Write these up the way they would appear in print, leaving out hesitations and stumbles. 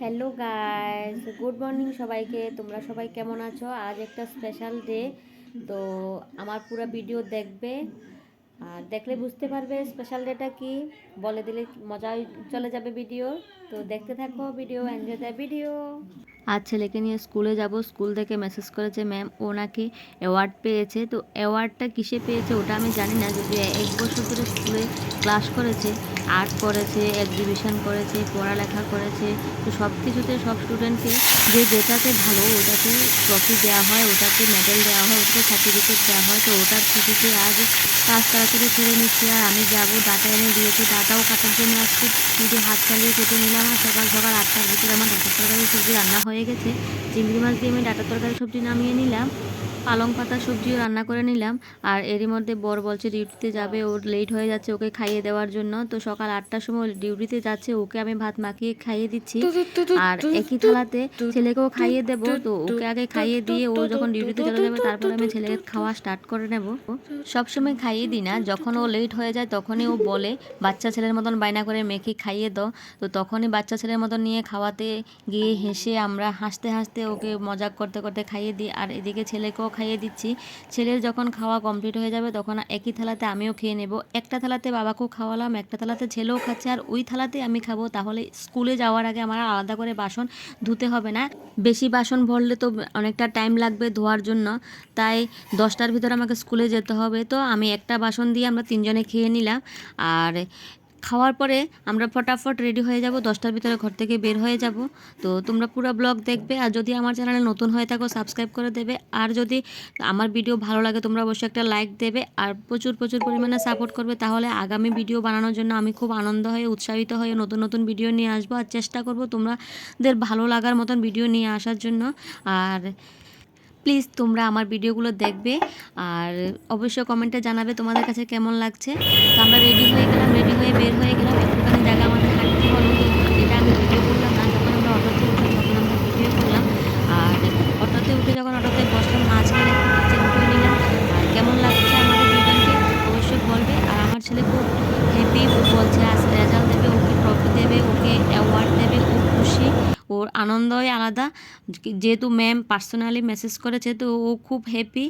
Hello guys, good morning সবাইকে। তোমরা সবাই কেমন আছো? আজ একটা স্পেশাল ডে, তো আমার পুরো ভিডিও দেখবে আর দেখলে বুঝতে পারবে স্পেশাল ডেটা কি। বলে দিলে মজাই চলে যাবে ভিডিও। তো দেখতে থাকো ভিডিও, এনজয় দ্য ভিডিও। আজ ছেলেকে নিয়ে স্কুলে যাব। স্কুল থেকে মেসেজ করেছে ম্যাম, ও নাকি অ্যাওয়ার্ড পেয়েছে। তো অ্যাওয়ার্ডটা কিসে পেয়েছে ওটা আমি জানি না, যদি 1 বছর ধরে স্কুলে ক্লাস করেছে, আর্ট করেছে, এক্সিবিশন করেছে, পড়ালেখা করেছে, তো সব কিছুতে সব স্টুডেন্টকে যেটাতে ভালো ওটাকে ট্রফি দেওয়া হয়, ওটাকে মেডেল দেওয়া হয়, ওটাকে সার্টিফিকেট দেওয়া হয়। তো ওটার খুশিতে আজ কাজ তাড়াতাড়ি ছেড়ে নিচ্ছি আর আমি যাবো। ডাটা এনে দিয়েছে, ডাটাও কাটার জন্য আজকে স্পিডে হাত চালিয়ে কেটে নিলাম। আর সকাল সকাল 8টার ভিতরে আমার ডাটা তরকারি সবজি রান্না হয়ে গেছে। চিংড়ি মাছ দিয়ে আমি ডাটা তরকারি সবজি নামিয়ে নিলাম, পালং পাতা সবজিও রান্না করে নিলাম। আর এরই মধ্যে বর বলছে ডিউটিতে যাবে, ওর লেট হয়ে যাচ্ছে, ওকে খাইয়ে দেওয়ার জন্য। তো সকাল 8টার সময় ডিউটিতে যাচ্ছে, ওকে আমি ভাত মাখিয়ে খাইয়ে দিচ্ছি। আর একই থালাতে ছেলেকেও খাইয়ে দেবো। তো ওকে আগে খাইয়ে দিয়ে ও যখন ডিউটিতে চলে যাবে তারপরে আমি ছেলেকে খাওয়া স্টার্ট করে নেব। সবসময় খাইয়ে দিই না, যখন ও লেট হয়ে যায় তখনই ও বলে বাচ্চা ছেলের মতন বায়না করে মেখে খাইয়ে দাও। তো তখনই বাচ্চা ছেলের মতন নিয়ে খাওয়াতে গিয়ে হেসে আমরা হাসতে হাসতে ওকে মজাক করতে করতে খাইয়ে দিই। আর এদিকে ছেলেকেও খাইয়ে দিচ্ছি। ছেলের যখন খাওয়া কমপ্লিট হয়ে যাবে তখন একই থালাতে আমিও খেয়ে নেব। একটা থালাতে বাবাকেও খাওয়ালাম, একটা থালাতে ছেলেও খাচ্ছে, আর ওই থালাতে আমি খাবো। তাহলে স্কুলে যাওয়ার আগে আমার আলাদা করে বাসন ধুতে হবে না। বেশি বাসন ভরলে তো অনেকটা টাইম লাগবে ধোয়ার জন্য, তাই 10টার ভিতরে আমাকে স্কুলে যেতে হবে। তো আমি একটা বাসন দিয়ে আমরা 3জনে খেয়ে নিলাম। আর খাওয়ার পরে আমরা ফটাফট রেডি হয়ে যাব, 10টার ভিতরে ঘর থেকে বের হয়ে যাব। তো তোমরা পুরো ব্লগ দেখবে, আর যদি আমার চ্যানেলে নতুন হয়ে থাকো সাবস্ক্রাইব করে দেবে। আর যদি আমার ভিডিও ভালো লাগে তোমরা অবশ্যই একটা লাইক দেবে আর প্রচুর প্রচুর পরিমাণে সাপোর্ট করবে। তাহলে আগামী ভিডিও বানানোর জন্য আমি খুব আনন্দ হয়ে উৎসাহিত হয়ে নতুন নতুন ভিডিও নিয়ে আসবো। আর চেষ্টা করব তোমাদের ভালো লাগার মতন ভিডিও নিয়ে আসার জন্য। আর প্লিজ তোমরা আমার ভিডিওগুলো দেখবে আর অবশ্যই কমেন্টে জানাবে তোমাদের কাছে কেমন লাগছে। তো আমরা রেডি হয়ে গেলাম, রেডি হয়ে বের হয়ে গেলাম। একটুখানি জায়গা আমাদের হাঁটতে হলো, তো এটা আমি ভিডিও করলাম না। যখন আমরা অটোতে উঠলাম তখন আমরা ভিডিও করলাম। আর অটোতে উঠে যখন অটোতে বসলাম মাঝখানে একটু পিকচার উঠিয়ে নিলাম। আর কেমন লাগছে আমাদের দুজনকে অবশ্যই বলবে। আর আমার ছেলে খুব হ্যাপি, ও বলছে আজ রেজাল্ট দেবে, ওকে ট্রফি দেবে, ওকে অ্যাওয়ার্ড দেবে, ও খুশি, ওর আনন্দই আলাদা। যেহেতু ম্যাম পার্সোনালি মেসেজ করেছে তো ও খুব হ্যাপি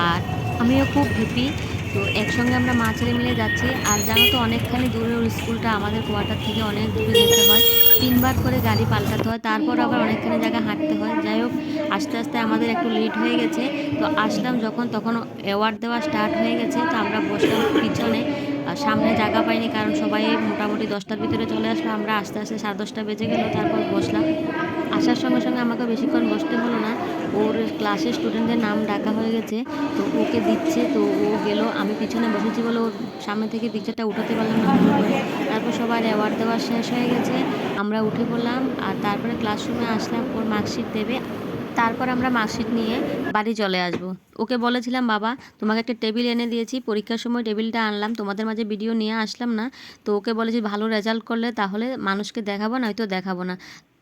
আর আমিও খুব হ্যাপি। তো একসঙ্গে আমরা মা ছেলে মিলে যাচ্ছি। আর জানো তো অনেকখানি দূরে ওর স্কুলটা, আমাদের কোয়ার্টার থেকে অনেক দূরে যেতে হয়, 3বার করে গাড়ি পাল্টাতে হয়, তারপর আবার অনেকখানি জায়গা হাঁটতে হয়। যাই হোক আস্তে আস্তে আমাদের একটু লেট হয়ে গেছে। তো আসলাম যখন তখন অ্যাওয়ার্ড দেওয়া স্টার্ট হয়ে গেছে। তো আমরা বসলাম পিছনে, আর সামনে জায়গা পাইনি কারণ সবাই মোটামুটি 10টার ভিতরে চলে আসলো। আমরা আস্তে আস্তে 10:30 বেজে গেল, তারপর বসলাম। আসার সঙ্গে সঙ্গে আমাকে বেশিক্ষণ বসতে হলো না, ওর ক্লাসের স্টুডেন্টদের নাম ডাকা হয়ে গেছে, তো ওকে দিচ্ছে। তো ও গেল, আমি পিছনে বসেছি বলে ওর সামনে থেকে পিকচারটা উঠাতে পারলাম না ভালো করে। তারপর সবার অ্যাওয়ার্ড দেওয়া শেষ হয়ে গেছে, আমরা উঠে পড়লাম। আর তারপরে ক্লাসরুমে আসলাম, ওর মার্কশিট দেবে। তারপর আমরা মার্কশিট নিয়ে বাড়ি চলে আসব। ওকে বলেছিলাম বাবা তোমাকে একটা টেবিল এনে দিয়েছি, পরীক্ষার সময় টেবিলটা আনলাম, তোমাদের মাঝে ভিডিও নিয়ে আসলাম না। তো ওকে বলেছি ভালো রেজাল্ট করলে তাহলে মানুষকে দেখাবো, নয়তো দেখাবো না।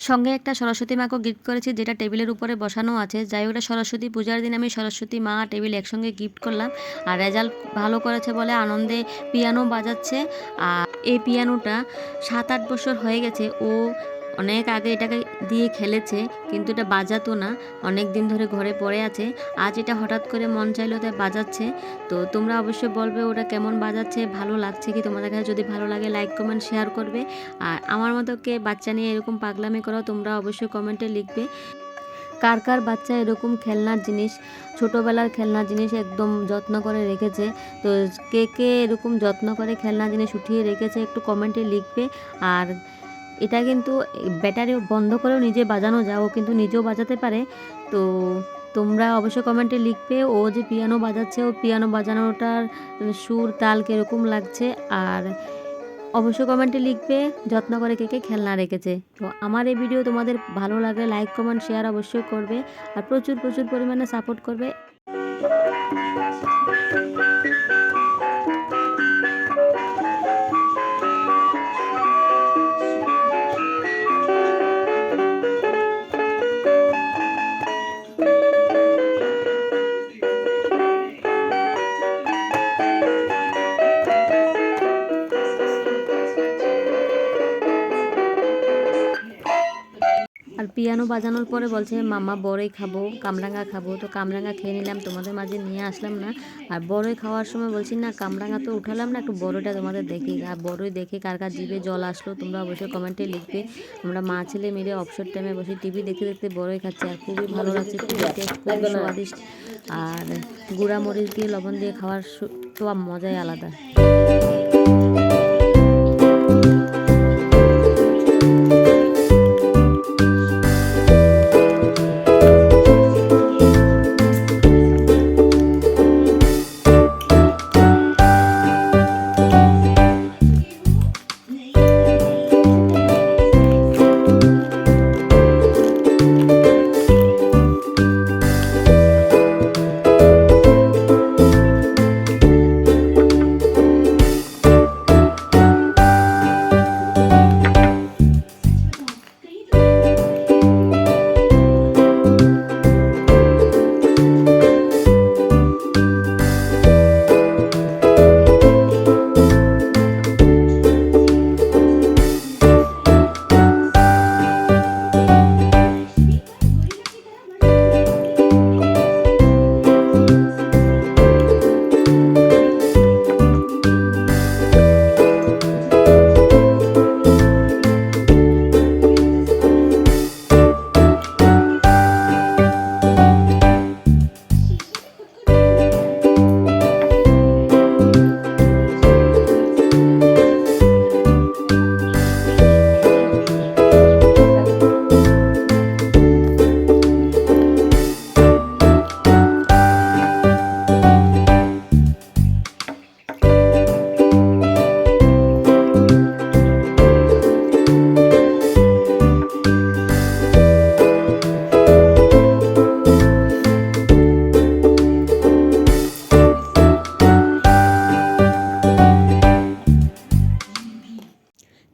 সঙ্গে একটা সরস্বতী মাকেও গিফট করেছি, যেটা টেবিলের উপরে বসানো আছে। যাই ওটা সরস্বতী পূজার দিন আমি সরস্বতী মা টেবিল একসঙ্গে গিফট করলাম। আর রেজাল্ট ভালো করেছে বলে আনন্দে পিয়ানো বাজাচ্ছে। আর এই পিয়ানোটা 7-8 বছর হয়ে গেছে, ও অনেক আগে এটাকে দিয়ে খেলেছে, কিন্তু এটা বাজাতো না, অনেক দিন ধরে ঘরে পড়ে আছে। আজ এটা হঠাৎ করে মন চাইলো তাই বাজাচ্ছে। তো তোমরা অবশ্যই বলবে ওটা কেমন বাজাচ্ছে, ভালো লাগছে কি তোমাদের কাছে। যদি ভালো লাগে লাইক কমেন্ট শেয়ার করবে। আর আমার মতো কে বাচ্চা নিয়ে এরকম পাগলামি করো তোমরা অবশ্যই কমেন্টে লিখবে। কার কার বাচ্চা এরকম খেলনার জিনিস, ছোটোবেলার খেলনার জিনিস একদম যত্ন করে রেখেছে। তো কে কে এরকম যত্ন করে খেলনা জিনিস উঠিয়ে রেখেছে একটু কমেন্টে লিখবে। আর এটা কিন্তু ব্যাটারি বন্ধ করেও নিজে বাজানো যায়, ও কিন্তু নিজেও বাজাতে পারে। তো তোমরা অবশ্যই কমেন্টে লিখবে ও যে পিয়ানো বাজাচ্ছে, ও পিয়ানো বাজানোটার সুর তাল কীরকম লাগছে। আর অবশ্যই কমেন্টে লিখবে যত্ন করে কে কে খেলনা রেখেছে। তো আমার এই ভিডিও তোমাদের ভালো লাগলে লাইক কমেন্ট শেয়ার অবশ্যই করবে আর প্রচুর প্রচুর পরিমাণে সাপোর্ট করবে। আর পিয়ানো বাজানোর পরে বলছে মামা বড়ই খাবো, কামরাঙা খাবো। তো কামরাঙা খেয়ে নিলাম, তোমাদের মাঝে নিয়ে আসলাম না। আর বড়ই খাওয়ার সময় বলছি না কামরাঙা তো উঠালাম না, একটু বড়ইটা তোমাদের দেখি। আর বড়ই দেখে কার কার জিভে জল আসলো তোমরা অবশ্যই কমেন্টে লিখবে। আমরা মা ছেলে মিলে অবসর টাইমে বসে টিভি দেখতে দেখতে বড়ই খাচ্ছি, আর খুবই ভালো লাগছে, খুবই টেস্ট, খুবই স্বাদিষ্ট। আর গুঁড়া মরিচ দিয়ে লবণ দিয়ে খাওয়ার তো মজাই আলাদা।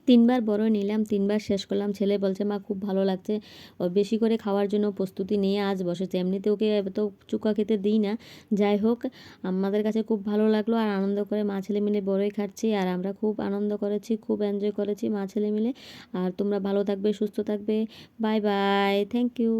3বার বড়ই নিলাম, 3বার শেষ করলাম। ছেলে বলছে মা খুব ভালো লাগছে, ও বেশি করে খাওয়ার জন্য প্রস্তুতি নিয়ে আজ বসেছে। এমনিতে ওকে তো চুকা খেতে দিই না। যাই হোক, আমাদের কাছে খুব ভালো লাগলো আর আনন্দ করে মা ছেলে মিলে বড়ই খাচ্ছি। আর আমরা খুব আনন্দ করেছি, খুব এনজয় করেছি মা ছেলে মিলে। আর তোমরা ভালো থাকবে, সুস্থ থাকবে। Bye bye, thank you.